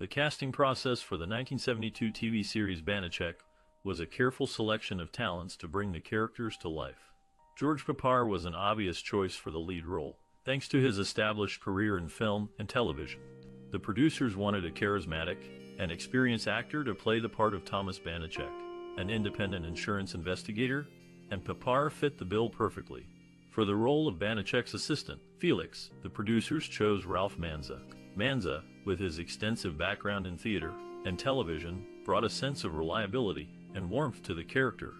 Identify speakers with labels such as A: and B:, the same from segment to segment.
A: The casting process for the 1972 TV series Banacek was a careful selection of talents to bring the characters to life. George Peppard was an obvious choice for the lead role, thanks to his established career in film and television. The producers wanted a charismatic and experienced actor to play the part of Thomas Banacek, an independent insurance investigator, and Peppard fit the bill perfectly. For the role of Banacek's assistant, Felix, the producers chose Ralph Manza. Manza, with his extensive background in theater and television, brought a sense of reliability and warmth to the character.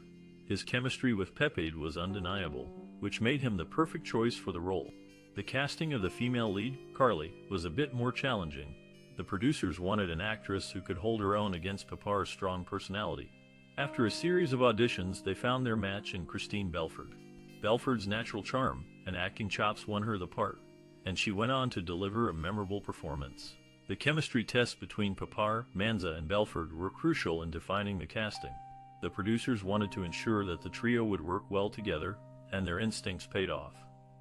A: His chemistry with Peppard was undeniable, which made him the perfect choice for the role. The casting of the female lead, Carlie, was a bit more challenging. The producers wanted an actress who could hold her own against Peppard's strong personality. After a series of auditions, they found their match in Christine Belford. Belford's natural charm and acting chops won her the part, and she went on to deliver a memorable performance. The chemistry tests between Peppard, Manza, and Belford were crucial in defining the casting. The producers wanted to ensure that the trio would work well together, and their instincts paid off.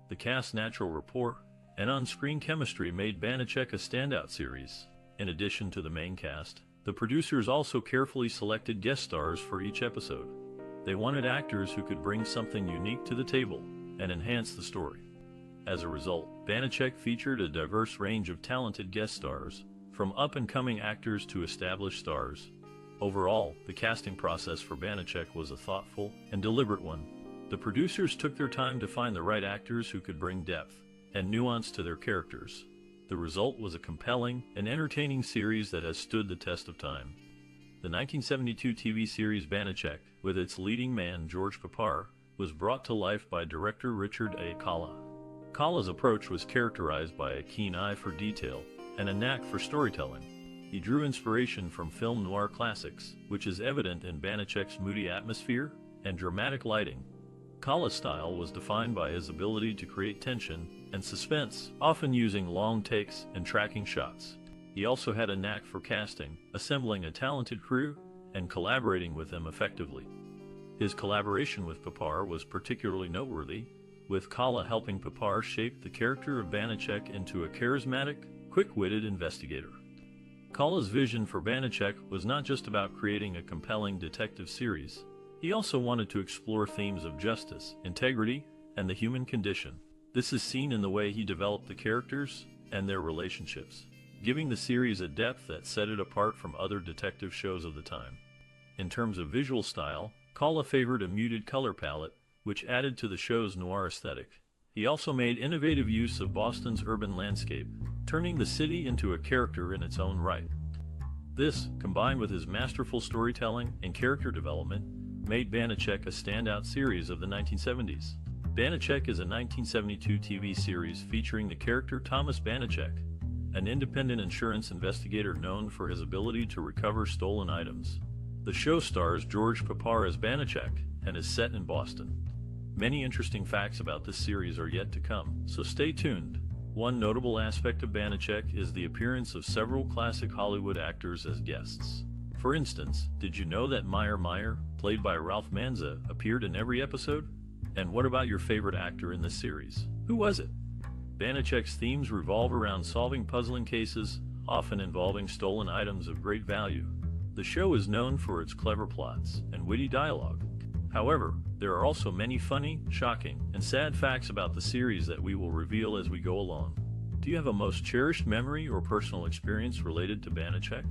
A: The cast's natural rapport and on-screen chemistry made Banacek a standout series. In addition to the main cast, the producers also carefully selected guest stars for each episode. They wanted actors who could bring something unique to the table and enhance the story. As a result, Banacek featured a diverse range of talented guest stars, from up-and-coming actors to established stars. Overall, the casting process for Banacek was a thoughtful and deliberate one. The producers took their time to find the right actors who could bring depth and nuance to their characters. The result was a compelling and entertaining series that has stood the test of time. The 1972 TV series Banacek, with its leading man George Peppard, was brought to life by director Richard A. Calla. Calla's approach was characterized by a keen eye for detail and a knack for storytelling. He drew inspiration from film noir classics, which is evident in Banacek's moody atmosphere and dramatic lighting. Calla's style was defined by his ability to create tension and suspense, often using long takes and tracking shots. He also had a knack for casting, assembling a talented crew, and collaborating with them effectively. His collaboration with Peppard was particularly noteworthy, with Calla helping Peppard shape the character of Banacek into a charismatic, quick-witted investigator. Calla's vision for Banacek was not just about creating a compelling detective series. He also wanted to explore themes of justice, integrity, and the human condition. This is seen in the way he developed the characters and their relationships, giving the series a depth that set it apart from other detective shows of the time. In terms of visual style, Calla favored a muted color palette, which added to the show's noir aesthetic. He also made innovative use of Boston's urban landscape, turning the city into a character in its own right. This, combined with his masterful storytelling and character development, made Banacek a standout series of the 1970s. Banacek is a 1972 TV series featuring the character Thomas Banacek, an independent insurance investigator known for his ability to recover stolen items. The show stars George Peppard as Banacek and is set in Boston. Many interesting facts about this series are yet to come, so stay tuned. One notable aspect of Banacek is the appearance of several classic Hollywood actors as guests. For instance, did you know that Meyer, played by Ralph Manza, appeared in every episode? And what about your favorite actor in this series? Who was it? Banacek's themes revolve around solving puzzling cases, often involving stolen items of great value. The show is known for its clever plots and witty dialogue. However, there are also many funny, shocking, and sad facts about the series that we will reveal as we go along. Do you have a most cherished memory or personal experience related to Banacek?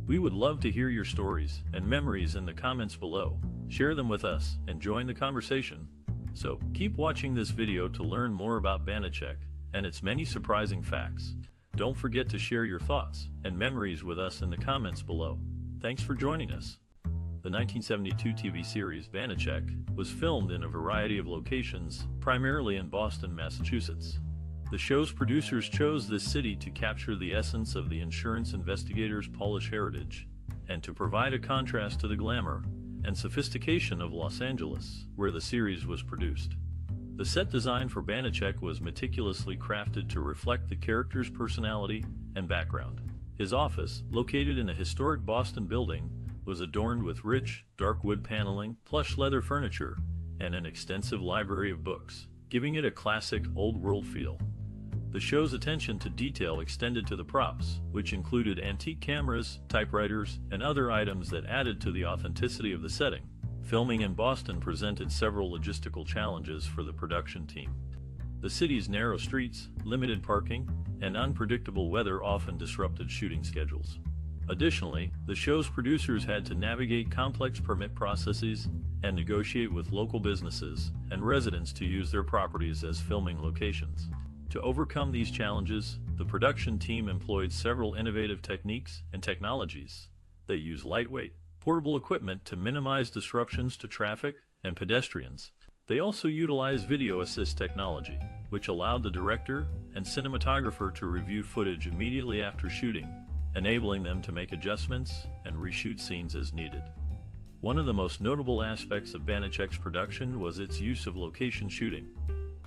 A: We would love to hear your stories and memories in the comments below. Share them with us and join the conversation. So, keep watching this video to learn more about Banacek and its many surprising facts. Don't forget to share your thoughts and memories with us in the comments below. Thanks for joining us. The 1972 TV series Banacek was filmed in a variety of locations, primarily in Boston, Massachusetts. The show's producers chose this city to capture the essence of the insurance investigator's Polish heritage, and to provide a contrast to the glamour and sophistication of Los Angeles, where the series was produced. The set design for Banacek was meticulously crafted to reflect the character's personality and background. His office, located in a historic Boston building, was adorned with rich, dark wood paneling, plush leather furniture, and an extensive library of books, giving it a classic, old-world feel. The show's attention to detail extended to the props, which included antique cameras, typewriters, and other items that added to the authenticity of the setting. Filming in Boston presented several logistical challenges for the production team. The city's narrow streets, limited parking, and unpredictable weather often disrupted shooting schedules. Additionally, the show's producers had to navigate complex permit processes and negotiate with local businesses and residents to use their properties as filming locations. To overcome these challenges, the production team employed several innovative techniques and technologies. They use lightweight, portable equipment to minimize disruptions to traffic and pedestrians. They also utilized video assist technology, which allowed the director and cinematographer to review footage immediately after shooting, enabling them to make adjustments and reshoot scenes as needed. One of the most notable aspects of Banacek's production was its use of location shooting.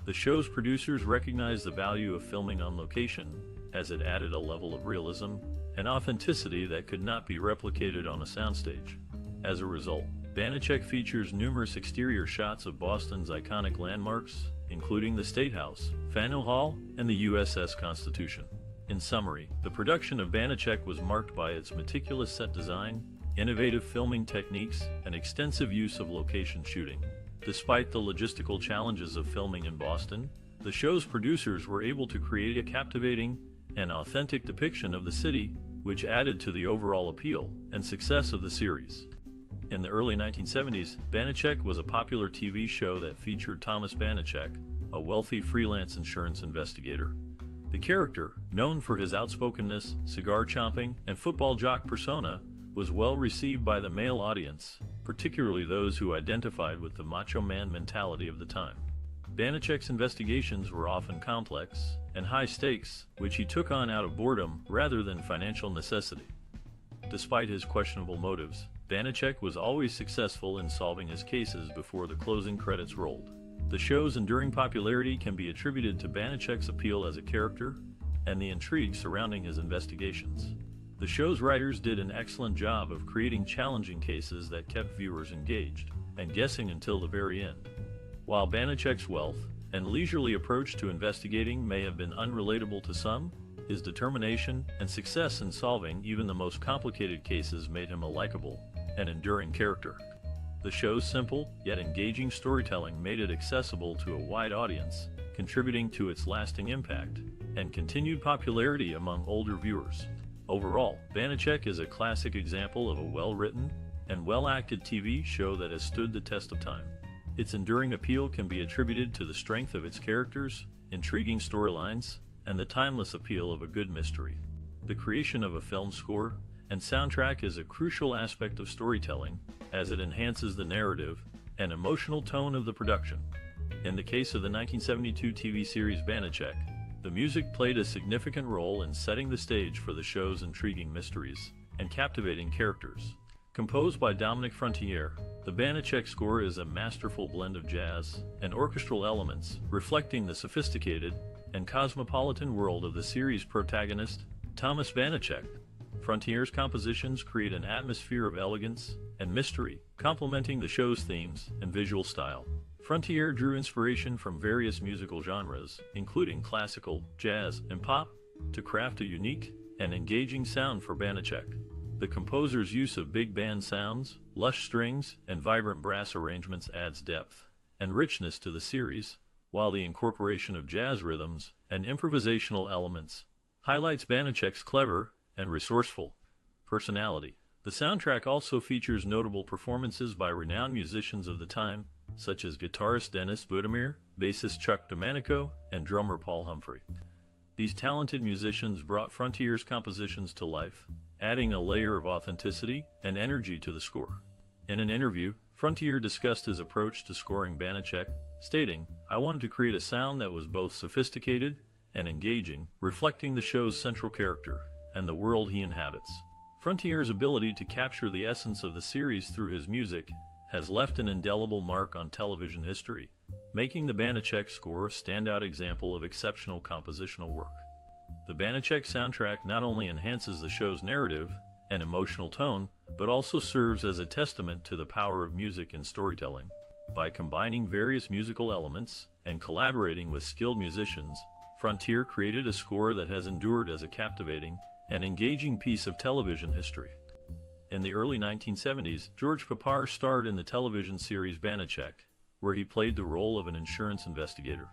A: The show's producers recognized the value of filming on location, as it added a level of realism and authenticity that could not be replicated on a soundstage. As a result, Banacek features numerous exterior shots of Boston's iconic landmarks, including the State House, Faneuil Hall, and the USS Constitution. In summary, the production of Banacek was marked by its meticulous set design, innovative filming techniques, and extensive use of location shooting. Despite the logistical challenges of filming in Boston, the show's producers were able to create a captivating and authentic depiction of the city, which added to the overall appeal and success of the series. In the early 1970s, Banacek was a popular TV show that featured Thomas Banacek, a wealthy freelance insurance investigator. The character, known for his outspokenness, cigar-chomping, and football jock persona, was well received by the male audience, particularly those who identified with the macho man mentality of the time. Banacek's investigations were often complex and high stakes, which he took on out of boredom rather than financial necessity. Despite his questionable motives, Banacek was always successful in solving his cases before the closing credits rolled. The show's enduring popularity can be attributed to Banacek's appeal as a character and the intrigue surrounding his investigations. The show's writers did an excellent job of creating challenging cases that kept viewers engaged and guessing until the very end. While Banacek's wealth and leisurely approach to investigating may have been unrelatable to some, his determination and success in solving even the most complicated cases made him a likable and enduring character. The show's simple yet engaging storytelling made it accessible to a wide audience, contributing to its lasting impact and continued popularity among older viewers. Overall, Banacek is a classic example of a well-written and well-acted TV show that has stood the test of time. Its enduring appeal can be attributed to the strength of its characters, intriguing storylines, and the timeless appeal of a good mystery. The creation of a film score and soundtrack is a crucial aspect of storytelling, as it enhances the narrative and emotional tone of the production. In the case of the 1972 TV series Banacek, the music played a significant role in setting the stage for the show's intriguing mysteries and captivating characters. Composed by Dominic Frontiere, the Banacek score is a masterful blend of jazz and orchestral elements, reflecting the sophisticated and cosmopolitan world of the series' protagonist, Thomas Banacek. Frontiere's compositions create an atmosphere of elegance and mystery, complementing the show's themes and visual style. Frontiere drew inspiration from various musical genres, including classical, jazz, and pop, to craft a unique and engaging sound for Banacek. The composer's use of big band sounds, lush strings, and vibrant brass arrangements adds depth and richness to the series, while the incorporation of jazz rhythms and improvisational elements highlights Banacek's clever and resourceful personality. The soundtrack also features notable performances by renowned musicians of the time, such as guitarist Dennis Budimir, bassist Chuck Domanico, and drummer Paul Humphrey. These talented musicians brought Frontiere's compositions to life, adding a layer of authenticity and energy to the score. In an interview, Frontiere discussed his approach to scoring Banacek, stating, "I wanted to create a sound that was both sophisticated and engaging, reflecting the show's central character and the world he inhabits." Frontiere's ability to capture the essence of the series through his music has left an indelible mark on television history, making the Banacek score a standout example of exceptional compositional work. The Banacek soundtrack not only enhances the show's narrative and emotional tone, but also serves as a testament to the power of music in storytelling. By combining various musical elements and collaborating with skilled musicians, Frontier created a score that has endured as a captivating and engaging piece of television history. In the early 1970s, George Peppard starred in the television series Banacek, where he played the role of an insurance investigator.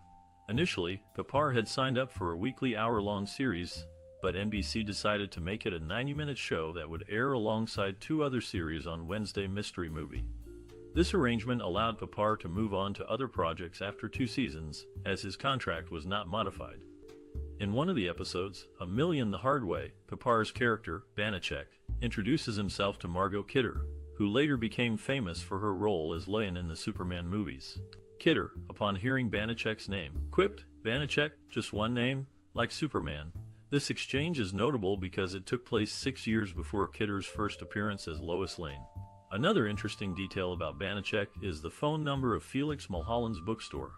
A: Initially, Peppard had signed up for a weekly hour-long series, but NBC decided to make it a 90-minute show that would air alongside two other series on Wednesday Mystery Movie. This arrangement allowed Peppard to move on to other projects after 2 seasons, as his contract was not modified. In one of the episodes, A Million the Hard Way, Peppard's character, Banacek, introduces himself to Margot Kidder, who later became famous for her role as Linden in the Superman movies. Kidder, upon hearing Banacek's name, quipped, "Banacek, just one name, like Superman." This exchange is notable because it took place 6 years before Kidder's first appearance as Lois Lane. Another interesting detail about Banacek is the phone number of Felix Mulholland's bookstore.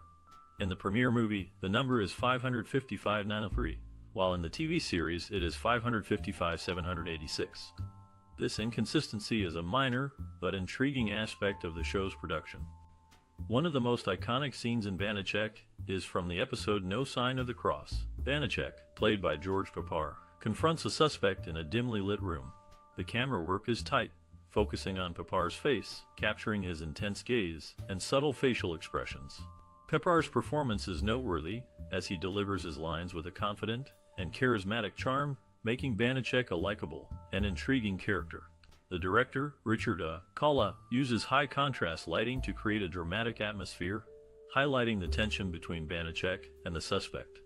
A: In the premiere movie, the number is 555-903, while in the TV series it is 555-786. This inconsistency is a minor, but intriguing aspect of the show's production. One of the most iconic scenes in Banacek is from the episode No Sign of the Cross. Banacek, played by George Peppard, confronts a suspect in a dimly lit room. The camera work is tight, focusing on Peppard's face, capturing his intense gaze and subtle facial expressions. Peppard's performance is noteworthy, as he delivers his lines with a confident and charismatic charm, making Banacek a likable and intriguing character. The director, Richard Carlie, uses high-contrast lighting to create a dramatic atmosphere, highlighting the tension between Banacek and the suspect.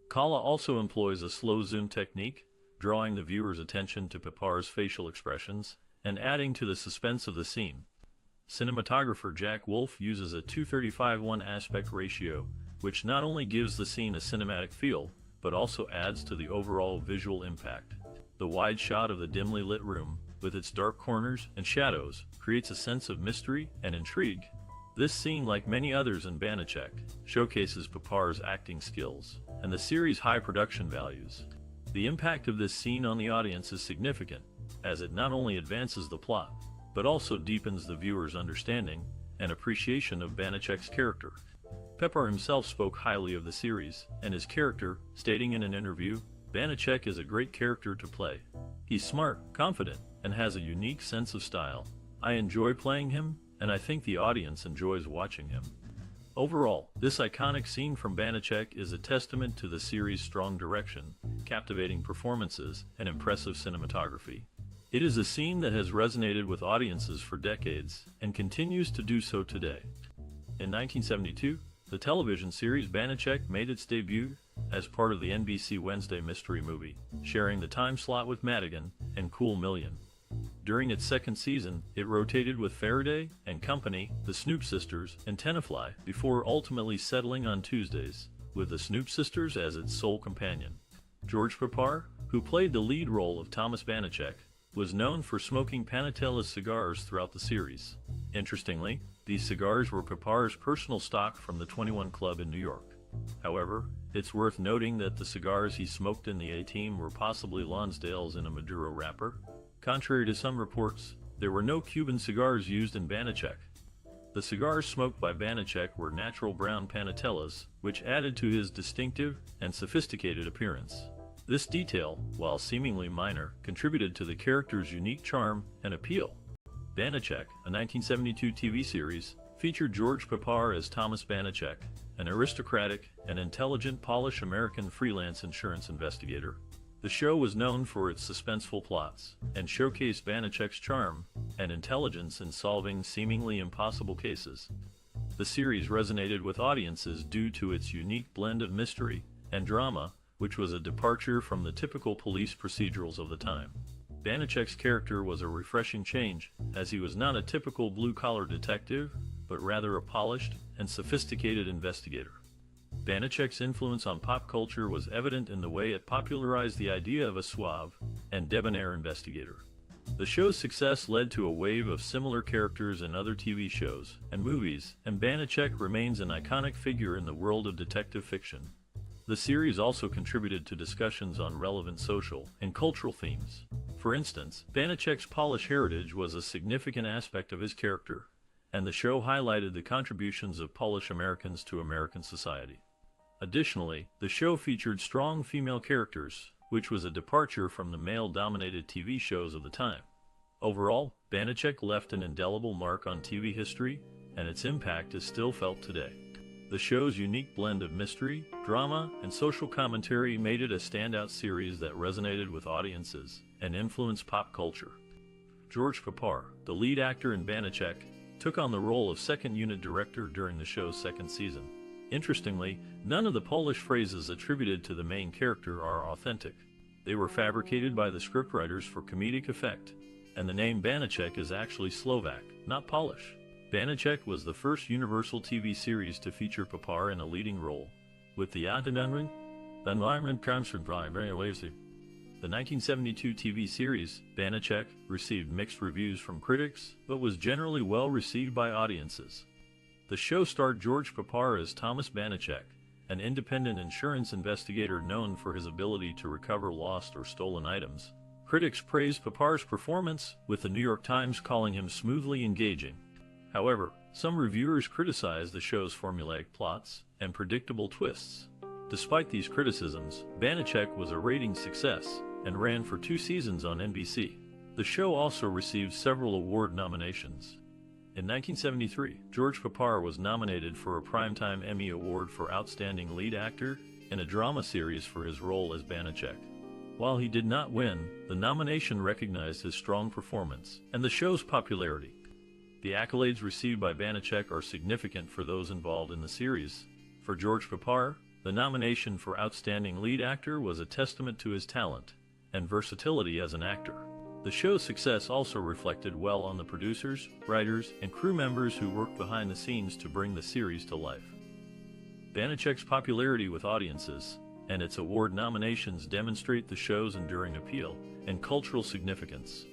A: Carlie also employs a slow zoom technique, drawing the viewer's attention to Peppard's facial expressions and adding to the suspense of the scene. Cinematographer Jack Wolf uses a 2:35:1 aspect ratio, which not only gives the scene a cinematic feel, but also adds to the overall visual impact. The wide shot of the dimly lit room, with its dark corners and shadows, creates a sense of mystery and intrigue. This scene, like many others in Banacek, showcases Peppard's acting skills and the series' high production values. The impact of this scene on the audience is significant, as it not only advances the plot, but also deepens the viewer's understanding and appreciation of Banacek's character. Peppard himself spoke highly of the series and his character, stating in an interview, "Banacek is a great character to play. He's smart, confident, and has a unique sense of style. I enjoy playing him, and I think the audience enjoys watching him." Overall, this iconic scene from Banacek is a testament to the series' strong direction, captivating performances, and impressive cinematography. It is a scene that has resonated with audiences for decades and continues to do so today. In 1972, the television series Banacek made its debut as part of the NBC Wednesday Mystery Movie, sharing the time slot with Madigan and Cool Million. During its second season, it rotated with Faraday and Company, the Snoop Sisters, and Tenafly, before ultimately settling on Tuesdays, with the Snoop Sisters as its sole companion. George Peppard, who played the lead role of Thomas Banacek, was known for smoking Panatella's cigars throughout the series. Interestingly, these cigars were Peppard's personal stock from the 21 Club in New York. However, it's worth noting that the cigars he smoked in the A-Team were possibly Lonsdale's in a Maduro wrapper. Contrary to some reports, there were no Cuban cigars used in Banacek. The cigars smoked by Banacek were natural brown Panatellas, which added to his distinctive and sophisticated appearance. This detail, while seemingly minor, contributed to the character's unique charm and appeal. Banacek, a 1972 TV series, featured George Peppard as Thomas Banacek, an aristocratic and intelligent Polish American freelance insurance investigator. The show was known for its suspenseful plots and showcased Banacek's charm and intelligence in solving seemingly impossible cases. The series resonated with audiences due to its unique blend of mystery and drama, which was a departure from the typical police procedurals of the time. Banacek's character was a refreshing change, as he was not a typical blue-collar detective, but rather a polished and sophisticated investigator. Banacek's influence on pop culture was evident in the way it popularized the idea of a suave and debonair investigator. The show's success led to a wave of similar characters in other TV shows and movies, and Banacek remains an iconic figure in the world of detective fiction. The series also contributed to discussions on relevant social and cultural themes. For instance, Banacek's Polish heritage was a significant aspect of his character, and the show highlighted the contributions of Polish Americans to American society. Additionally, the show featured strong female characters, which was a departure from the male-dominated TV shows of the time. Overall, Banacek left an indelible mark on TV history, and its impact is still felt today. The show's unique blend of mystery, drama, and social commentary made it a standout series that resonated with audiences and influenced pop culture. George Peppard, the lead actor in Banacek, took on the role of second unit director during the show's second season. Interestingly, none of the Polish phrases attributed to the main character are authentic. They were fabricated by the scriptwriters for comedic effect, and the name Banacek is actually Slovak, not Polish. Banacek was the first Universal TV series to feature Peppard in a leading role, with the environment concerned by The 1972 TV series, Banacek, received mixed reviews from critics, but was generally well received by audiences. The show starred George Peppard as Thomas Banacek, an independent insurance investigator known for his ability to recover lost or stolen items. Critics praised Peppard's performance, with the New York Times calling him smoothly engaging. However, some reviewers criticized the show's formulaic plots and predictable twists. Despite these criticisms, Banacek was a ratings success and ran for 2 seasons on NBC. The show also received several award nominations. In 1973, George Peppard was nominated for a Primetime Emmy Award for Outstanding Lead Actor in a Drama Series for his role as Banacek. While he did not win, the nomination recognized his strong performance and the show's popularity. The accolades received by Banacek are significant for those involved in the series. For George Peppard, the nomination for Outstanding Lead Actor was a testament to his talent and versatility as an actor. The show's success also reflected well on the producers, writers, and crew members who worked behind the scenes to bring the series to life. Banacek's popularity with audiences and its award nominations demonstrate the show's enduring appeal and cultural significance.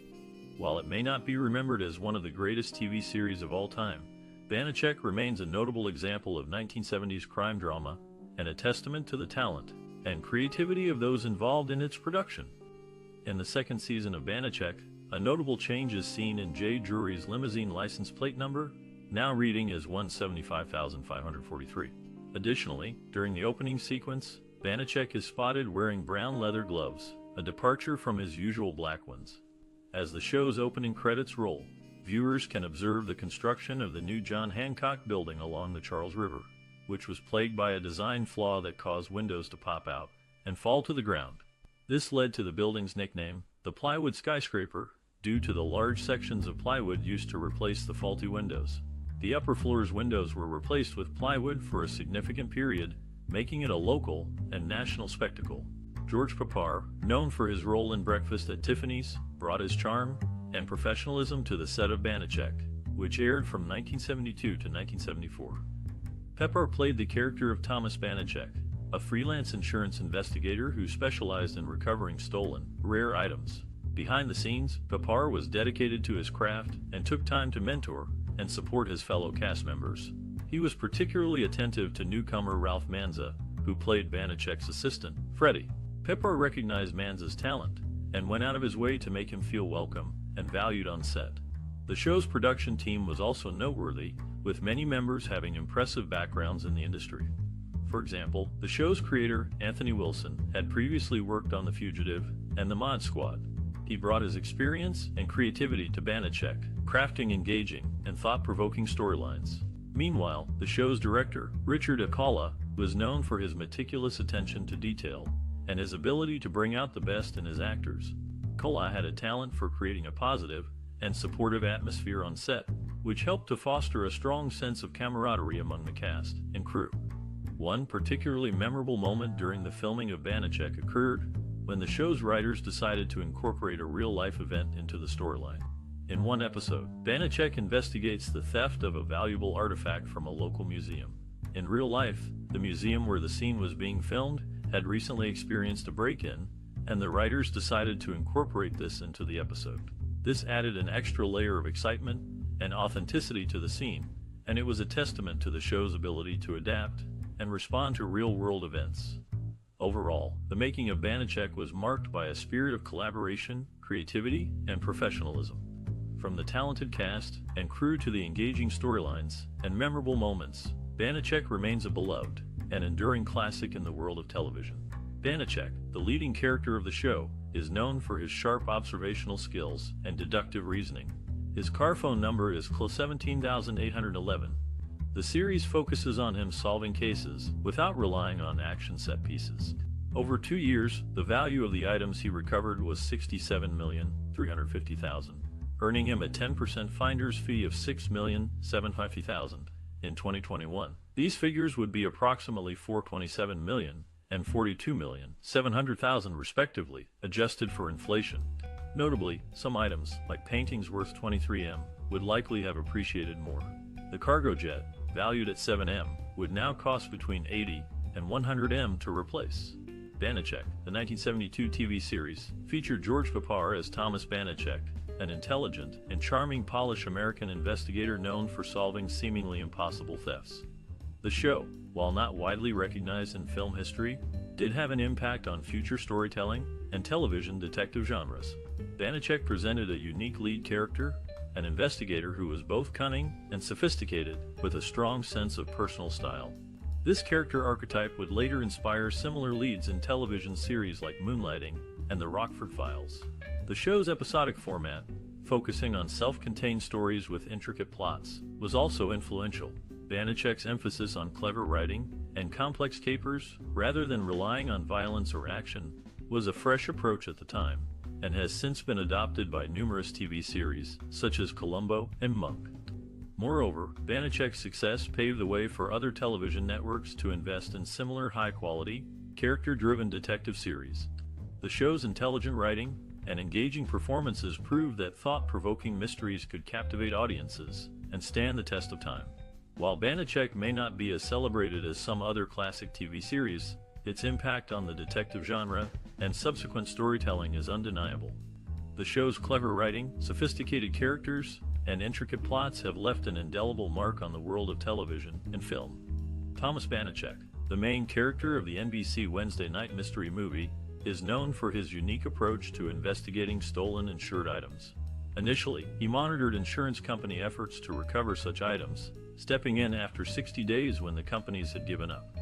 A: While it may not be remembered as one of the greatest TV series of all time, Banacek remains a notable example of 1970s crime drama and a testament to the talent and creativity of those involved in its production. In the second season of Banacek, a notable change is seen in J. Drury's limousine license plate number, now reading as 175,543. Additionally, during the opening sequence, Banacek is spotted wearing brown leather gloves, a departure from his usual black ones. As the show's opening credits roll, viewers can observe the construction of the new John Hancock building along the Charles River, which was plagued by a design flaw that caused windows to pop out and fall to the ground. This led to the building's nickname, the Plywood Skyscraper, due to the large sections of plywood used to replace the faulty windows. The upper floor's windows were replaced with plywood for a significant period, making it a local and national spectacle. George Peppard, known for his role in Breakfast at Tiffany's, brought his charm and professionalism to the set of Banacek, which aired from 1972 to 1974. Peppard played the character of Thomas Banacek, a freelance insurance investigator who specialized in recovering stolen, rare items. Behind the scenes, Peppard was dedicated to his craft and took time to mentor and support his fellow cast members. He was particularly attentive to newcomer Ralph Manza, who played Banacek's assistant, Freddie. Peppard recognized Manza's talent and went out of his way to make him feel welcome and valued on set. The show's production team was also noteworthy, with many members having impressive backgrounds in the industry. For example, the show's creator, Anthony Wilson, had previously worked on The Fugitive and The Mod Squad. He brought his experience and creativity to Banacek, crafting engaging and thought-provoking storylines. Meanwhile, the show's director, Richard Akala, was known for his meticulous attention to detail and his ability to bring out the best in his actors. Akala had a talent for creating a positive and supportive atmosphere on set, which helped to foster a strong sense of camaraderie among the cast and crew. One particularly memorable moment during the filming of Banacek occurred when the show's writers decided to incorporate a real-life event into the storyline. In one episode, Banacek investigates the theft of a valuable artifact from a local museum. In real life, the museum where the scene was being filmed had recently experienced a break-in, and the writers decided to incorporate this into the episode. This added an extra layer of excitement and authenticity to the scene, and it was a testament to the show's ability to adapt and respond to real-world events. Overall, the making of Banacek was marked by a spirit of collaboration, creativity, and professionalism. From the talented cast and crew to the engaging storylines and memorable moments, Banacek remains a beloved an enduring classic in the world of television. Banacek, the leading character of the show, is known for his sharp observational skills and deductive reasoning. His car phone number is CL 17811. The series focuses on him solving cases without relying on action set pieces. Over 2 years, the value of the items he recovered was $67,350,000, earning him a 10% finder's fee of $6,750,000 in 2021. These figures would be approximately $427 million and $42,700,000 respectively, adjusted for inflation. Notably, some items, like paintings worth $23M, would likely have appreciated more. The cargo jet, valued at $7M, would now cost between $80 and $100M to replace. Banacek, the 1972 TV series, featured George Peppard as Thomas Banacek, an intelligent and charming Polish American investigator known for solving seemingly impossible thefts. The show, while not widely recognized in film history, did have an impact on future storytelling and television detective genres. Banacek presented a unique lead character, an investigator who was both cunning and sophisticated, with a strong sense of personal style. This character archetype would later inspire similar leads in television series like Moonlighting and The Rockford Files. The show's episodic format, focusing on self-contained stories with intricate plots, was also influential. Banacek's emphasis on clever writing and complex capers, rather than relying on violence or action, was a fresh approach at the time, and has since been adopted by numerous TV series, such as Columbo and Monk. Moreover, Banacek's success paved the way for other television networks to invest in similar high-quality, character-driven detective series. The show's intelligent writing and engaging performances proved that thought-provoking mysteries could captivate audiences and stand the test of time. While Banacek may not be as celebrated as some other classic TV series, its impact on the detective genre and subsequent storytelling is undeniable. The show's clever writing, sophisticated characters, and intricate plots have left an indelible mark on the world of television and film. Thomas Banacek, the main character of the NBC Wednesday night mystery movie, is known for his unique approach to investigating stolen insured items. Initially, he monitored insurance company efforts to recover such items, stepping in after 60 days when the companies had given up.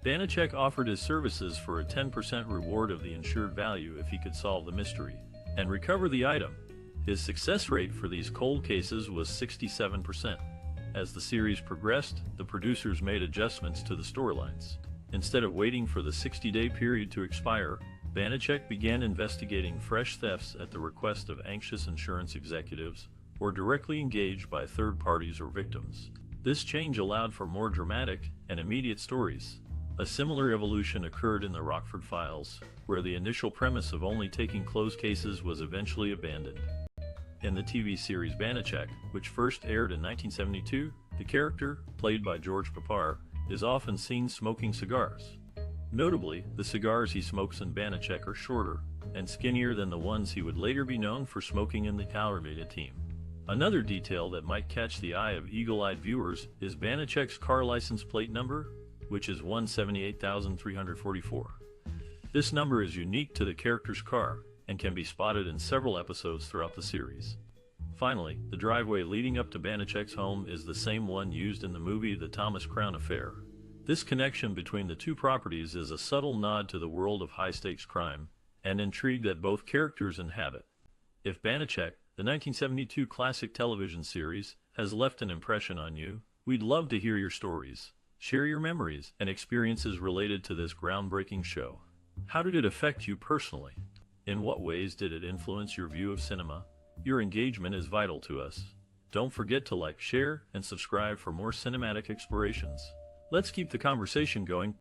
A: Banacek offered his services for a 10% reward of the insured value if he could solve the mystery and recover the item. His success rate for these cold cases was 67%. As the series progressed, the producers made adjustments to the storylines. Instead of waiting for the 60-day period to expire, Banacek began investigating fresh thefts at the request of anxious insurance executives or directly engaged by third parties or victims. This change allowed for more dramatic and immediate stories. A similar evolution occurred in the Rockford Files, where the initial premise of only taking closed cases was eventually abandoned. In the TV series Banacek, which first aired in 1972, the character, played by George Peppard, is often seen smoking cigars. Notably, the cigars he smokes in Banacek are shorter and skinnier than the ones he would later be known for smoking in the Carlie team. Another detail that might catch the eye of eagle-eyed viewers is Banacek's car license plate number, which is 178,344. This number is unique to the character's car and can be spotted in several episodes throughout the series. Finally, the driveway leading up to Banacek's home is the same one used in the movie The Thomas Crown Affair. This connection between the two properties is a subtle nod to the world of high-stakes crime and intrigue that both characters inhabit. If Banacek, the 1972 classic television series, has left an impression on you, we'd love to hear your stories. Share your memories and experiences related to this groundbreaking show. How did it affect you personally? In what ways did it influence your view of cinema? Your engagement is vital to us. Don't forget to like, share, and subscribe for more cinematic explorations. Let's keep the conversation going.